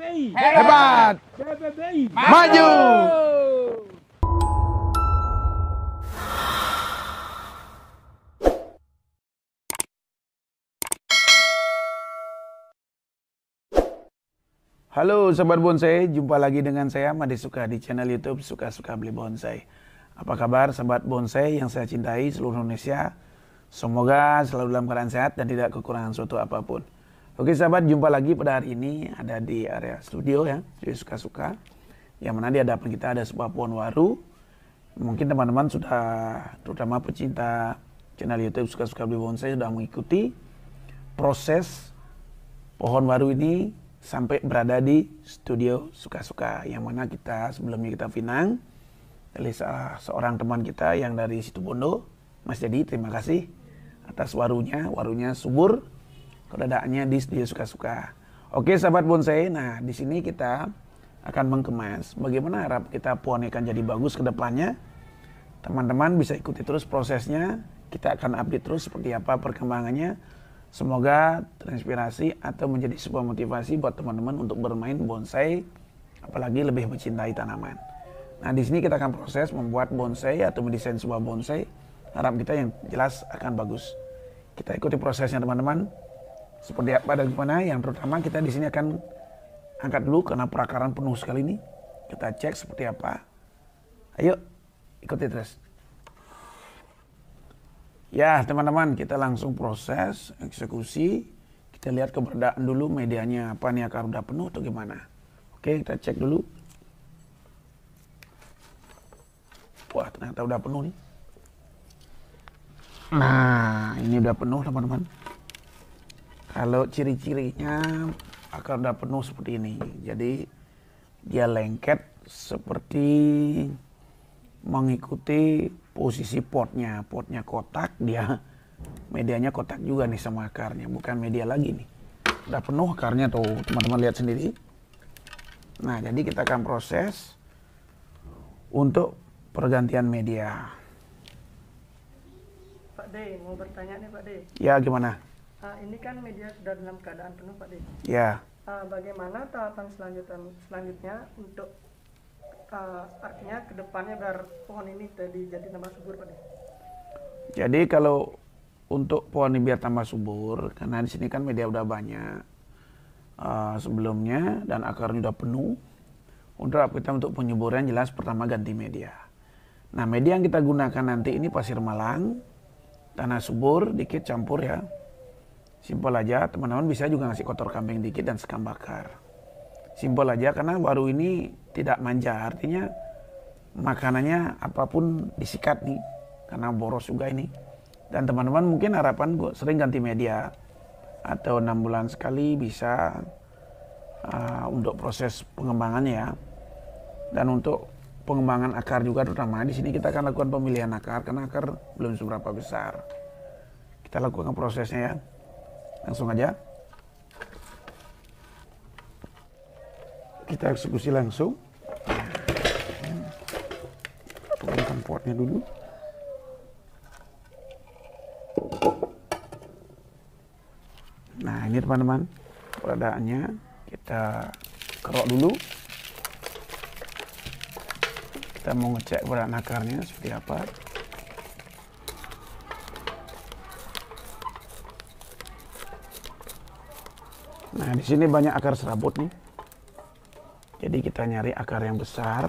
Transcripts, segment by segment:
PPBI Hebat. PPBI Maju. Halo Sobat Bonsai, jumpa lagi dengan saya Made Suka di channel YouTube Suka-Suka Beli Bonsai. Apa kabar Sobat Bonsai yang saya cintai seluruh Indonesia? Semoga selalu dalam keadaan sehat dan tidak kekurangan suatu apapun. Oke sahabat, jumpa lagi pada hari ini ada di area studio ya, di Suka-Suka. Yang mana di hadapan kita ada sebuah pohon waru. Mungkin teman-teman sudah, terutama pecinta channel YouTube Suka-Suka Beli Bonsai sudah mengikuti proses pohon waru ini sampai berada di studio Suka-Suka, yang mana kita sebelumnya kita pinang dari seorang teman kita yang dari Situbondo, Mas Jadi. Terima kasih atas warunya subur, keberadaannya di studio Suka-Suka. Oke sahabat bonsai, nah di sini kita akan mengemas bagaimana harap kita pohon akan jadi bagus ke depannya. Teman-teman bisa ikuti terus prosesnya, kita akan update terus seperti apa perkembangannya. Semoga terinspirasi atau menjadi sebuah motivasi buat teman-teman untuk bermain bonsai, apalagi lebih mencintai tanaman. Nah, di sini kita akan proses membuat bonsai atau mendesain sebuah bonsai. Harap kita yang jelas akan bagus. Kita ikuti prosesnya teman-teman. Seperti apa dan gimana? Yang terutama kita di sini akan angkat dulu karena perakaran penuh sekali ini. Kita cek seperti apa. Ayo, ikuti terus. Ya teman-teman, kita langsung proses eksekusi. Kita lihat keberadaan dulu medianya apa nih, akar udah penuh atau gimana. Oke, kita cek dulu. Wah, ternyata udah penuh nih. Nah, ini udah penuh teman-teman. Kalau ciri-cirinya akar udah penuh seperti ini. Jadi dia lengket seperti mengikuti posisi potnya kotak, dia medianya kotak juga nih sama akarnya, bukan media lagi nih. Udah penuh akarnya tuh, teman-teman lihat sendiri. Nah, jadi kita akan proses untuk pergantian media. Pak D, mau bertanya nih Pak D. Ya, gimana? Ini kan media sudah dalam keadaan penuh Pak D. Ya. Bagaimana tahapan selanjutnya untuk artinya kedepannya biar pohon ini jadi tambah subur Pak D? Jadi kalau untuk pohon ini biar tambah subur, karena di sini kan media udah banyak sebelumnya dan akarnya udah penuh. Untuk penyuburan jelas pertama ganti media. Nah, media yang kita gunakan nanti ini pasir malang, tanah subur dikit campur ya. Simpel aja, teman-teman bisa juga ngasih kotor kambing dikit dan sekam bakar. Simpel aja karena waru ini tidak manja, artinya makanannya apapun disikat nih, karena boros juga ini. Dan teman-teman mungkin harapan gue sering ganti media atau 6 bulan sekali bisa untuk proses pengembangannya ya. Dan untuk pengembangan akar juga terutama di sini kita akan lakukan pemilihan akar karena akar belum seberapa besar. Kita lakukan prosesnya ya, langsung aja. Kita eksekusi langsung. Turunkan potnya dulu. Nah, ini teman-teman peradaannya. Kita kerok dulu. Kita mau ngecek keberadaan akarnya seperti apa. Nah, di sini banyak akar serabut nih. Jadi kita nyari akar yang besar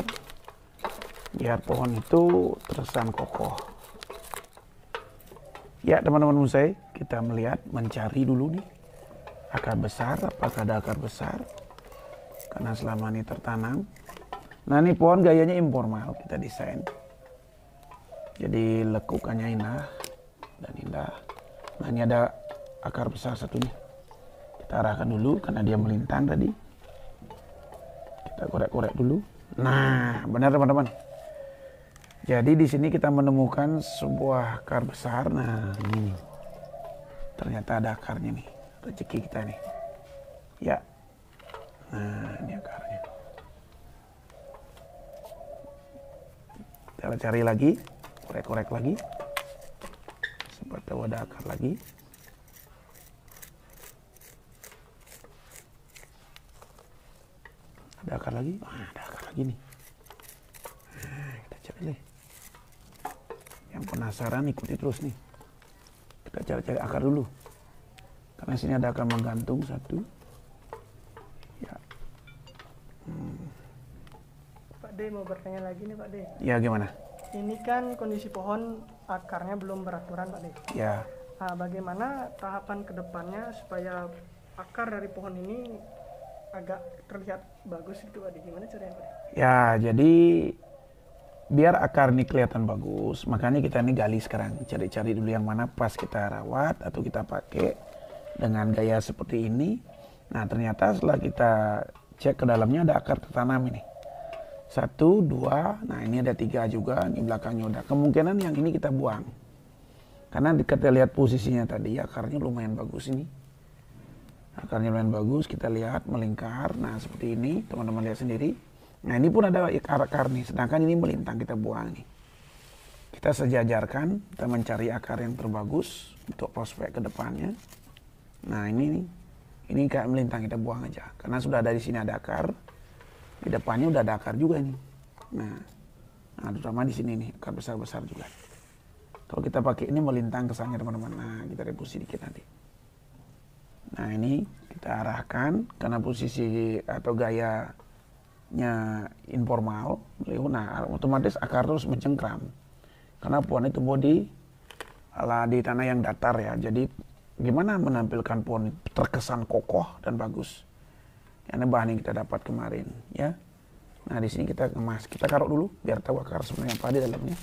biar pohon itu terkesan kokoh. Ya teman-teman bonsai, kita mencari dulu nih akar besar, apakah ada akar besar karena selama ini tertanam. Nah, ini pohon gayanya informal kita desain. Jadi lekukannya indah dan indah. Nah, ini ada akar besar satunya. Kita arahkan dulu karena dia melintang tadi. Kita korek-korek dulu. Nah, benar teman-teman. Jadi di sini kita menemukan sebuah akar besar. Nah, ini nih. Ternyata ada akarnya nih. Rezeki kita nih. Ya. Nah, ini akarnya. Kita cari lagi, korek-korek lagi. Sempat tahu ada akar lagi. Ada akar lagi? Ada akar lagi nih. Nah, kita cari deh. Yang penasaran ikuti terus nih. Kita cari-cari akar dulu. Karena sini ada akar menggantung satu. Ya. Pak D mau bertanya lagi nih Pak D. Ya gimana? Ini kan kondisi pohon akarnya belum beraturan Pak D. Ya. Nah, bagaimana tahapan kedepannya supaya akar dari pohon ini agak terlihat bagus gitu Pak D? Gimana caranya Pak D? Ya, jadi biar akar ini kelihatan bagus, makanya kita ini gali sekarang. Cari-cari dulu yang mana pas kita rawat atau kita pakai dengan gaya seperti ini. Nah, ternyata setelah kita cek ke dalamnya ada akar tertanam ini. 1, 2, nah ini ada 3 juga, ini belakangnya udah. Kemungkinan yang ini kita buang. Karena kita lihat posisinya tadi, akarnya lumayan bagus ini. Akarnya lumayan bagus, kita lihat melingkar. Nah, seperti ini, teman-teman lihat sendiri. Nah, ini pun ada akar nih, sedangkan ini melintang, kita buang nih. Kita sejajarkan, kita mencari akar yang terbagus untuk prospek ke depannya. Nah, ini kayak melintang, kita buang aja. Karena sudah dari sini ada akar, di depannya udah ada akar juga nih. Nah, terutama di sini nih, akar besar-besar juga. Kalau kita pakai ini melintang kesannya teman-teman. Nah, kita reduksi dikit nanti. Nah, ini kita arahkan karena posisi atau gayanya informal. Nah, otomatis akar terus mencengkram. Karena pohon itu tumbuh di tanah yang datar ya. Jadi gimana menampilkan pohon terkesan kokoh dan bagus. Ini bahan yang kita dapat kemarin ya. Nah, di sini kita kemas, kita karuk dulu biar tahu akar sebenarnya apa di dalamnya.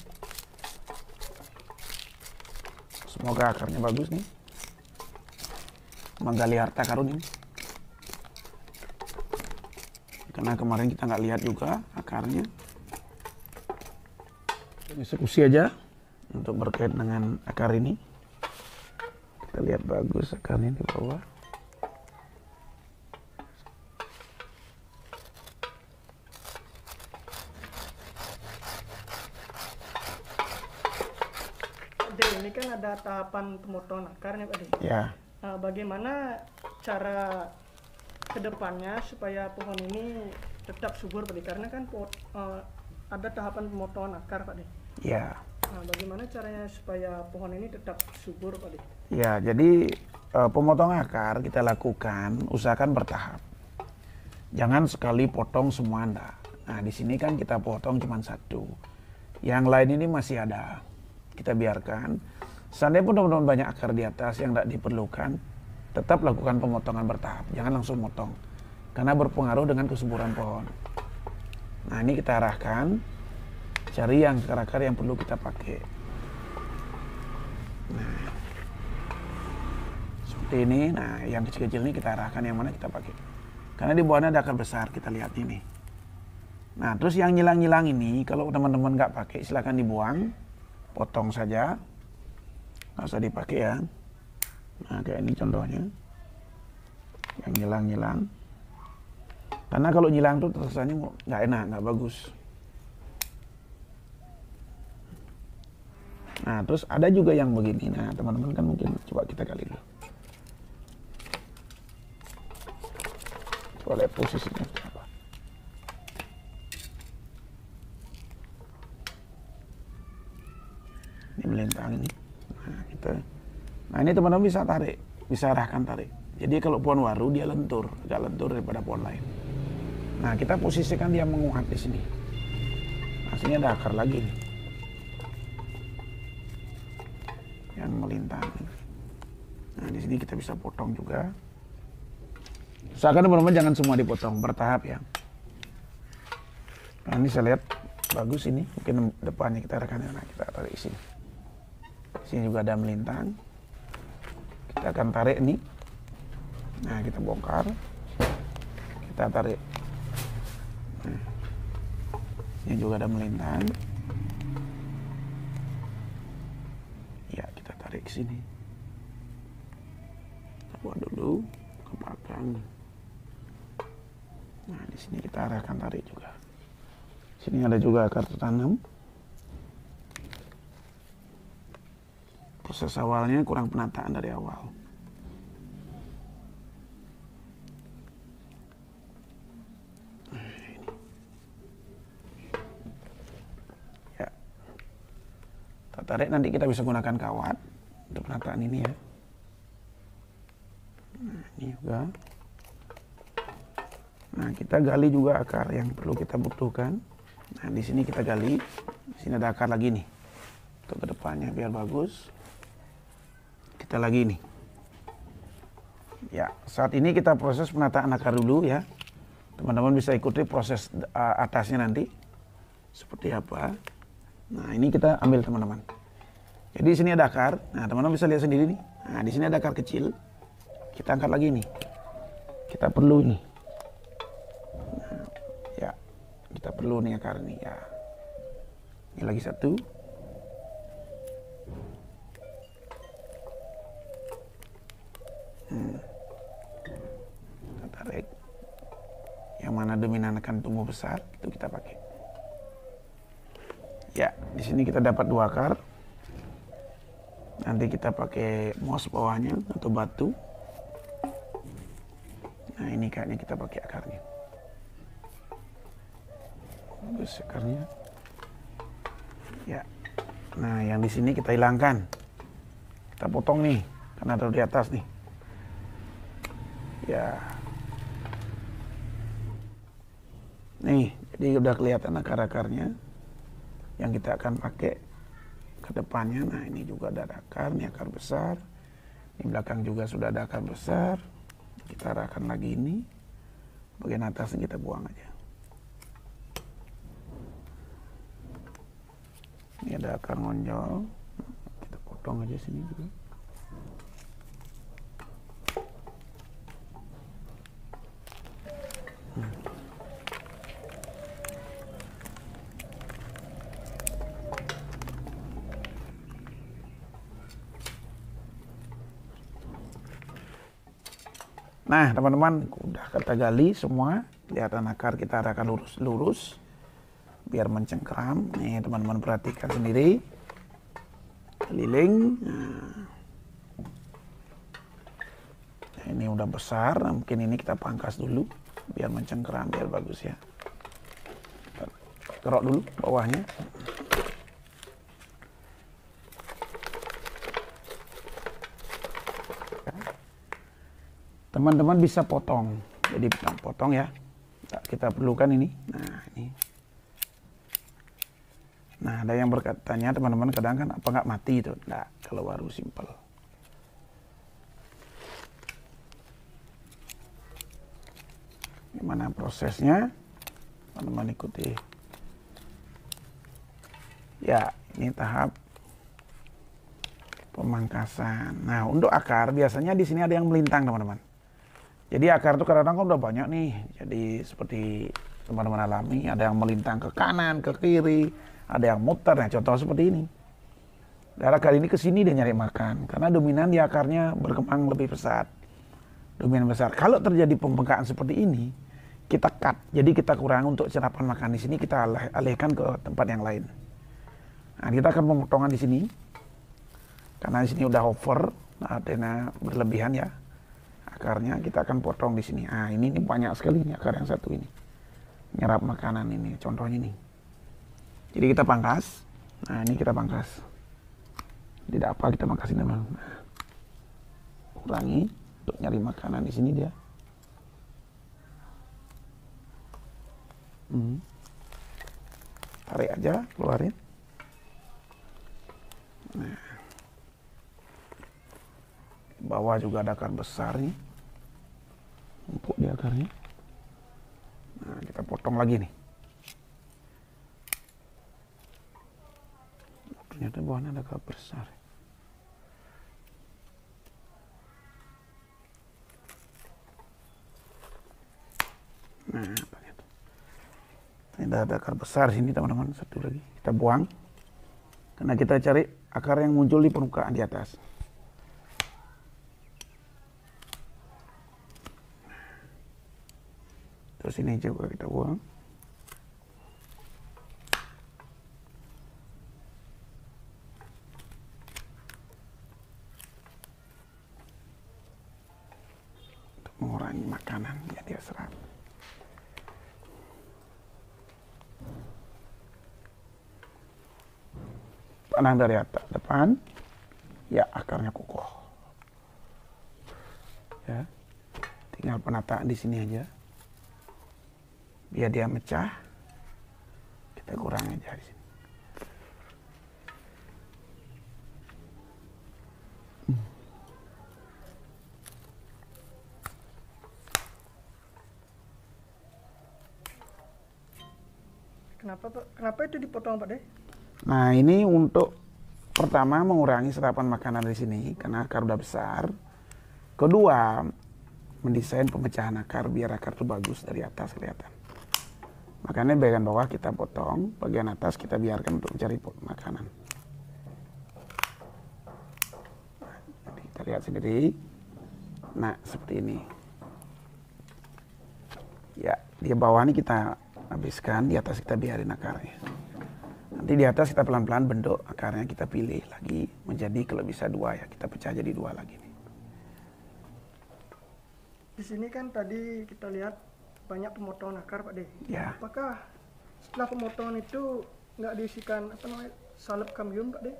Semoga akarnya bagus nih. Menggali harta karun ini. Karena kemarin kita nggak lihat juga akarnya. Eksekusi aja untuk berkait dengan akar ini. Kita lihat bagus akarnya di bawah. Ini kan ada tahapan pemotongan akarnya Pak D. Ya. Nah, bagaimana cara kedepannya supaya pohon ini tetap subur Pak D? Karena kan ada tahapan pemotongan akar Pak D. Ya. Nah, bagaimana caranya supaya pohon ini tetap subur Pak D? Ya, jadi pemotongan akar kita lakukan, usahakan bertahap. Jangan sekali potong semua enggak. Nah, di sini kan kita potong cuma 1. Yang lain ini masih ada. Kita biarkan. Seandainya pun teman-teman banyak akar di atas yang tidak diperlukan, tetap lakukan pemotongan bertahap. Jangan langsung motong. Karena berpengaruh dengan kesuburan pohon. Nah, ini kita arahkan. Cari yang akar-akar yang perlu kita pakai. Nah, seperti ini. Nah, yang kecil-kecil ini kita arahkan yang mana kita pakai. Karena di bawahnya ada akar besar, kita lihat ini. Nah, terus yang nyilang-nyilang ini, kalau teman-teman nggak pakai, silakan dibuang. Potong saja. Nggak usah dipakai ya. Nah, kayak ini contohnya. Yang nyilang-nyilang. Karena kalau nyilang tuh rasanya nggak enak, nggak bagus. Nah, terus ada juga yang begini. Nah, teman-teman kan mungkin coba kita kali dulu. Coba lihat posisinya apa. Ini melintang ini. Nah, ini teman-teman bisa tarik, bisa arahkan tarik. Jadi kalau pohon waru dia lentur, agak lentur daripada pohon lain. Nah, kita posisikan dia menguat di sini. Nah, sini ada akar lagi nih. Yang melintang. Nah, di sini kita bisa potong juga. Usahakan teman-teman jangan semua dipotong, bertahap ya. Nah, ini saya lihat bagus ini. Mungkin depannya kita arahkan. Nah, kita tarik sini. Sini juga ada melintang. Kita akan tarik nih. Nah, kita bongkar. Kita tarik. Nah, ini juga ada melintang. Ya, kita tarik ke sini. Kita buat dulu ke belakang. Nah, di sini kita arahkan tarik juga. Sini ada juga akar tertanam. Proses awalnya kurang penataan dari awal. tarik, nanti kita bisa gunakan kawat untuk penataan ini ya. Nah, ini juga. Nah, kita gali juga akar yang perlu kita butuhkan. Nah, di sini kita gali. Di sini ada akar lagi nih. Untuk kedepannya biar bagus. Kita lagi nih. Ya, saat ini kita proses penataan akar dulu ya. Teman-teman bisa ikuti proses atasnya nanti. Seperti apa. Nah, ini kita ambil teman-teman. Jadi di sini ada akar. Nah, teman-teman bisa lihat sendiri nih. Nah, di sini ada akar kecil. Kita angkat lagi nih. Kita perlu ini. Nah, ya, kita perlu nih akar ini ya. Ini lagi satu. Kita tarik. Yang mana dominan akan tumbuh besar itu kita pakai. Ya, di sini kita dapat 2 akar. Nanti kita pakai moss bawahnya atau batu. Nah, ini kayaknya kita pakai akarnya. Bagus akarnya. Ya. Nah, yang di sini kita hilangkan. Kita potong nih, karena ada di atas nih. Ya. Nih, jadi udah kelihatan akar-akarnya yang kita akan pakai ke depannya. Nah, ini juga ada akar, ini akar besar. Di belakang juga sudah ada akar besar. Kita arahkan lagi ini. Bagian atasnya kita buang aja. Ini ada akar ngonjol. Kita potong aja sini juga. Nah, teman-teman, udah kita gali semua. Kelihatan akar kita arahkan lurus-lurus biar mencengkeram. Nih, teman-teman perhatikan sendiri. Keliling. Nah, ini udah besar. Nah, mungkin ini kita pangkas dulu biar mencengkeram, biar bagus ya. Kerok dulu bawahnya. Teman-teman bisa potong, jadi potong ya. Kita perlukan ini. Nah, ini. Nah, ada yang berkatanya teman-teman kadang kan apa nggak mati itu? Nggak, kalau baru simpel. Gimana prosesnya? Teman-teman ikuti. Ya, ini tahap pemangkasan. Nah, untuk akar biasanya di sini ada yang melintang, teman-teman. Jadi akar itu kadang-kadang kan udah banyak nih. Jadi seperti teman-teman alami, ada yang melintang ke kanan, ke kiri, ada yang muter. Nah, contoh seperti ini. Darah kali ini ke sini dia nyari makan karena dominan di akarnya berkembang lebih pesat. Dominan besar. Kalau terjadi pembengkakan seperti ini, kita cut. Jadi kita kurang untuk serapan makan di sini, kita alihkan ke tempat yang lain. Nah, kita akan pemotongan di sini. Karena di sini udah over, adanya berlebihan ya. Akarnya kita akan potong di sini. Ah, ini banyak sekali nih akar yang satu ini. Nyerap makanan ini, contohnya nih. Jadi kita pangkas. Nah, ini kita pangkas. Tidak apa kita pangkasin teman. Nah, kurangi untuk nyari makanan di sini dia. Tarik aja, keluarin. Nah, bawah juga ada akar besar nih. Empuk di akarnya. Nah, kita potong lagi nih. Ternyata bawahnya ada akar besar. Nah, ternyata. Ini ada akar besar sini teman-teman. Satu lagi. Kita buang. Karena kita cari akar yang muncul di permukaan di atas. Terus ini juga kita buang. Untuk mengurangi makanan yang dia serap. tanah dari atas depan, ya akarnya kokoh. Ya, tinggal penataan di sini aja, biar dia mecah. Kita kurang aja di sini. Kenapa Pak? Kenapa itu dipotong Pak De? Nah, ini untuk pertama mengurangi serapan makanan di sini karena akar udah besar. Kedua, mendesain pemecahan akar biar akar itu bagus dari atas kelihatan. Makanya bagian bawah kita potong, bagian atas kita biarkan untuk mencari makanan. Nah, jadi kita lihat sendiri. Nah, seperti ini. Ya, di bawah ini kita habiskan, di atas kita biarin akarnya. Nanti di atas kita pelan-pelan bentuk akarnya, kita pilih lagi menjadi kalau bisa 2 ya, kita pecah jadi 2 lagi nih. Di sini kan tadi kita lihat banyak pemotongan akar Pak De. Ya. Apakah setelah pemotongan itu nggak diisikan apa namanya salep kambium Pak De?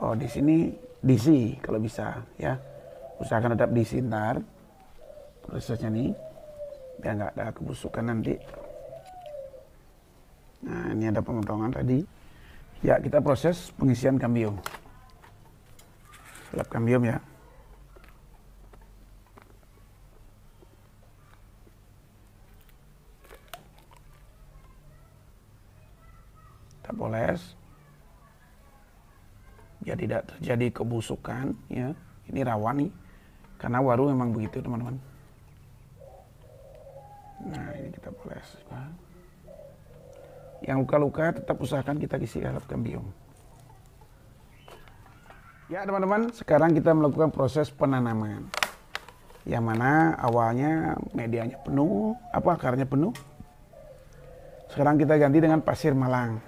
Oh, di sini diisi kalau bisa ya. Usahakan tetap diisi ntar prosesnya nih, biar nggak ada kebusukan nanti. Nah, ini ada pemotongan tadi. Ya, kita proses pengisian kambium. Salep kambium ya. Kita poles. Biar tidak terjadi kebusukan ya. Ini rawan nih. Karena waru memang begitu, teman-teman. Nah, ini kita poles. Yang luka-luka tetap usahakan kita isi salep kambium. Ya teman-teman, sekarang kita melakukan proses penanaman. Yang mana awalnya medianya penuh, akarnya penuh. Sekarang kita ganti dengan pasir malang.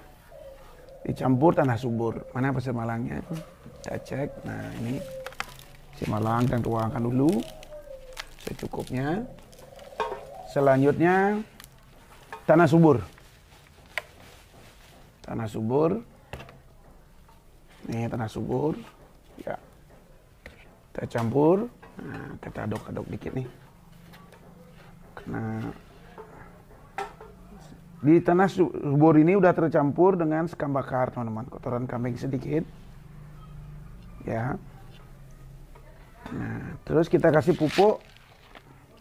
Dicampur tanah subur. Mana pasir malangnya? Kita cek. Nah ini pasir malang dan tuangkan dulu secukupnya. Selanjutnya tanah subur. Tanah subur, nih tanah subur, ya kita campur, nah kita aduk-aduk dikit nih, karena di tanah subur ini udah tercampur dengan sekam bakar teman-teman, kotoran kambing sedikit, ya, nah terus kita kasih pupuk,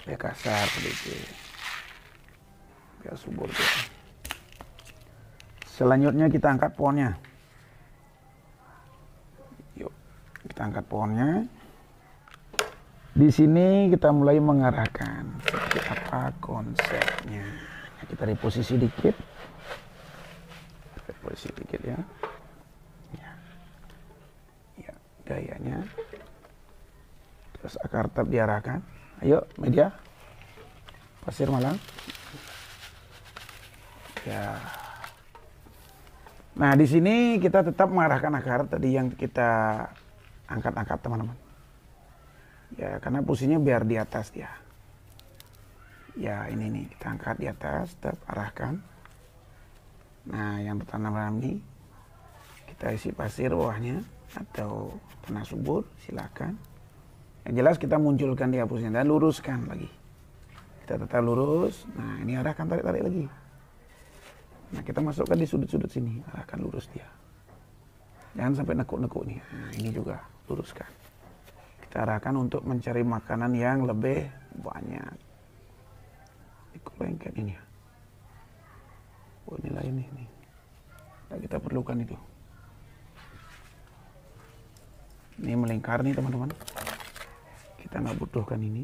ya kasar sedikit, biar subur tuh. Selanjutnya kita angkat pohonnya. Yuk, kita angkat pohonnya. Di sini kita mulai mengarahkan seperti apa konsepnya. Nah, kita reposisi dikit. Reposisi dikit ya. Ya, gayanya. Terus akar tetap diarahkan. Ayo, media. Pasir malang. Ya. Nah, di sini kita tetap mengarahkan akar tadi yang kita angkat-angkat teman-teman. Ya, karena posisinya biar di atas dia. Ya, ini nih kita angkat di atas, tetap arahkan. Nah, yang bertanam ini kita isi pasir bawahnya atau tanah subur, silakan. Yang jelas kita munculkan dia posisinya dan luruskan lagi. Kita tetap lurus. Nah, ini arahkan, tarik-tarik lagi. Nah, kita masukkan di sudut-sudut sini, arahkan lurus dia. Jangan sampai nekuk-nekuk nih. Nah, ini juga luruskan. Kita arahkan untuk mencari makanan yang lebih banyak. Ikut lengket ini. Oh, inilah ini nih. Nah, kita perlukan itu. Ini melingkar nih teman-teman. Kita nggak butuhkan ini.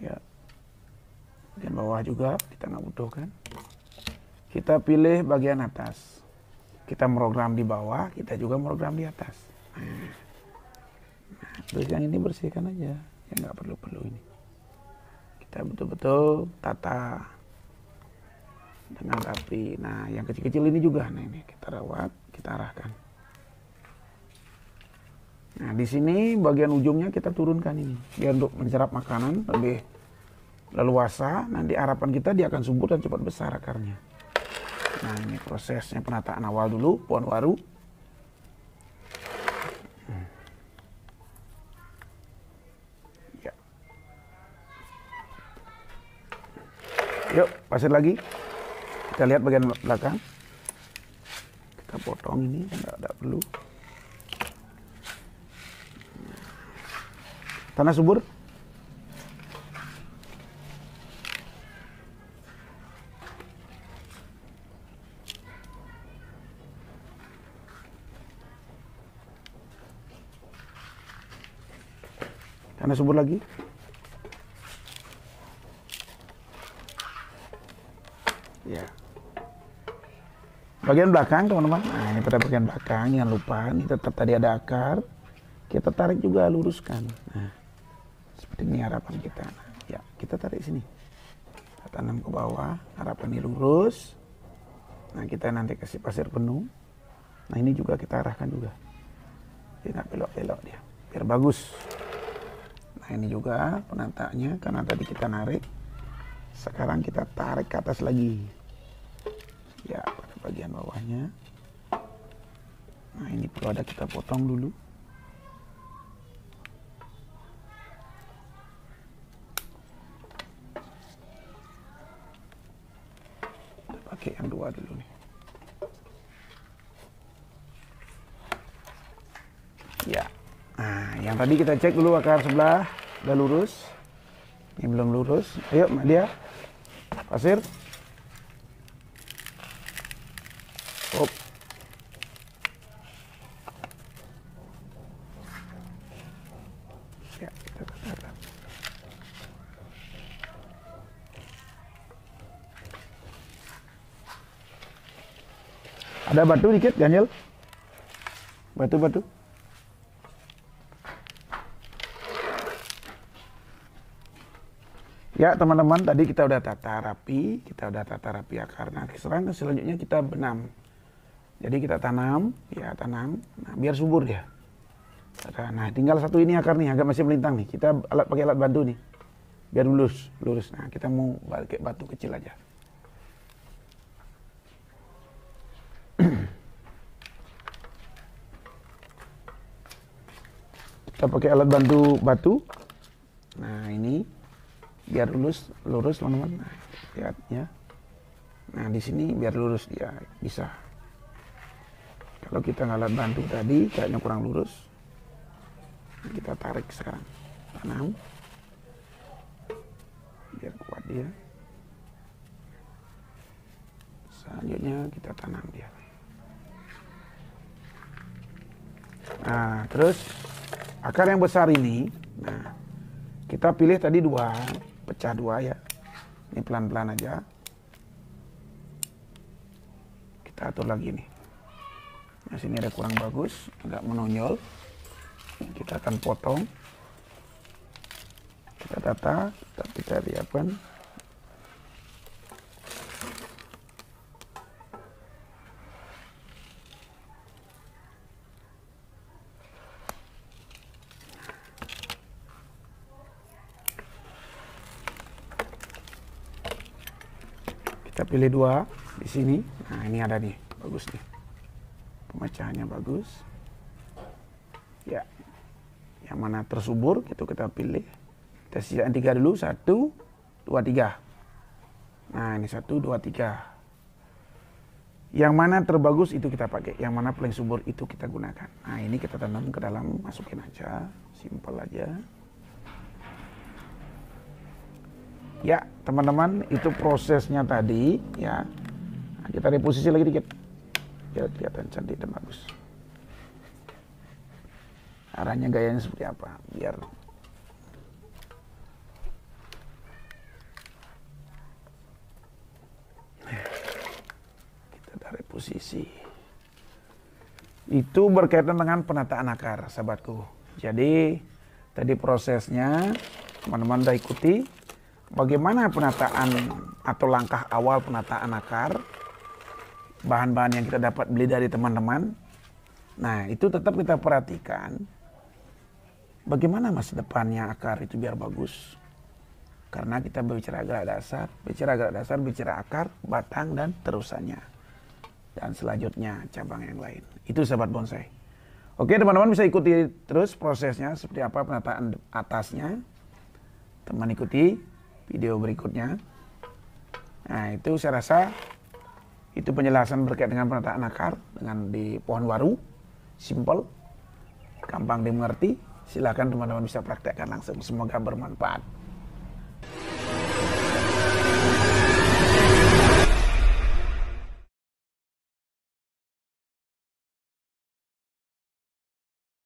Ya. Bagian bawah juga kita nggak butuhkan. Kita pilih bagian atas. Kita program di bawah, kita juga program di atas. Nah, terus yang ini bersihkan aja, yang nggak perlu-perlu ini. Kita betul-betul tata dengan rapi. Nah, yang kecil-kecil ini juga, nah ini kita rawat, kita arahkan. Nah, di sini bagian ujungnya kita turunkan ini, biar untuk mencerap makanan lebih leluasa. Nanti harapan kita dia akan subur dan cepat besar akarnya. Nah, ini prosesnya penataan awal dulu, pohon waru. Ya. Yuk, pasir lagi. Kita lihat bagian belakang. Kita potong ini, enggak perlu. Tanah subur. Tanah subur lagi. Ya. Bagian belakang teman-teman. Nah, ini pada bagian belakang, jangan lupa ini tetap tadi ada akar. Kita tarik juga, luruskan. Nah, seperti ini harapan kita. Nah, ya, kita tarik sini. Kita tanam ke bawah, harapan ini lurus. Nah, kita nanti kasih pasir penuh. Nah, ini juga kita arahkan juga. Dia nggak belok-belok dia, biar bagus. Nah, ini juga penataannya, karena tadi kita narik. Sekarang kita tarik ke atas lagi. Ya, pada bagian bawahnya. Nah, ini perlu ada kita potong dulu. Kita pakai yang dua dulu nih. Ya. Nah, yang tadi kita cek dulu akar sebelah udah lurus. Ini belum lurus. Ayo, Mak Dia. Pasir. Hop. Ya, kita katakan. Ada batu dikit, ganjel. Batu-batu. Ya teman-teman, tadi kita udah tata rapi, akar. Nah, selanjutnya kita benam. Jadi kita tanam, ya tanam. Nah, biar subur dia. Nah, tinggal satu ini akar nih, agak masih melintang nih. Kita pakai alat bantu nih, biar lurus. Nah, kita mau pakai batu kecil aja. Kita pakai alat bantu batu. Nah, ini biar lurus teman-teman. Nah, lihat ya. Nah, di sini biar lurus dia bisa. Kalau kita ngalat bantu tadi kayaknya kurang lurus. Kita tarik sekarang. Tanam. Biar kuat dia. Selanjutnya kita tanam dia. Nah, terus akar yang besar ini, nah, kita pilih tadi dua, pecah dua ya. Ini pelan-pelan aja. Kita atur lagi nih. Nah, sini ada kurang bagus, agak menonjol. Kita akan potong. Kita tata, tapi kita diapkan. Kita pilih dua di sini. Nah, ini ada nih, bagus nih. Pemecahannya bagus. Ya, yang mana tersubur itu kita pilih. Kita sisain 3 dulu, 1, 2, 3. Nah, ini 1, 2, 3. Yang mana terbagus itu kita pakai, yang mana paling subur itu kita gunakan. Nah, ini kita tanam ke dalam, masukin aja, simpel aja. Ya, teman-teman, itu prosesnya tadi ya. Nah, kita reposisi lagi dikit. Biar kelihatan cantik dan bagus. Arahnya gayanya seperti apa? Biar kita tarik posisi. Itu berkaitan dengan penataan akar, sahabatku. Jadi tadi prosesnya teman-teman udah ikuti. Bagaimana penataan atau langkah awal penataan akar, bahan-bahan yang kita dapat beli dari teman-teman. Nah, itu tetap kita perhatikan. Bagaimana masa depannya akar itu biar bagus. Karena kita bicara gerak dasar, bicara akar, batang, dan terusannya. dan selanjutnya cabang yang lain. Itu sahabat bonsai. Oke, teman-teman bisa ikuti terus prosesnya seperti apa penataan atasnya. Teman ikuti video berikutnya. Nah, itu saya rasa itu penjelasan berkait dengan penataan akar dengan di pohon waru. Simple, gampang dimengerti. Silakan teman-teman bisa praktekkan langsung. Semoga bermanfaat.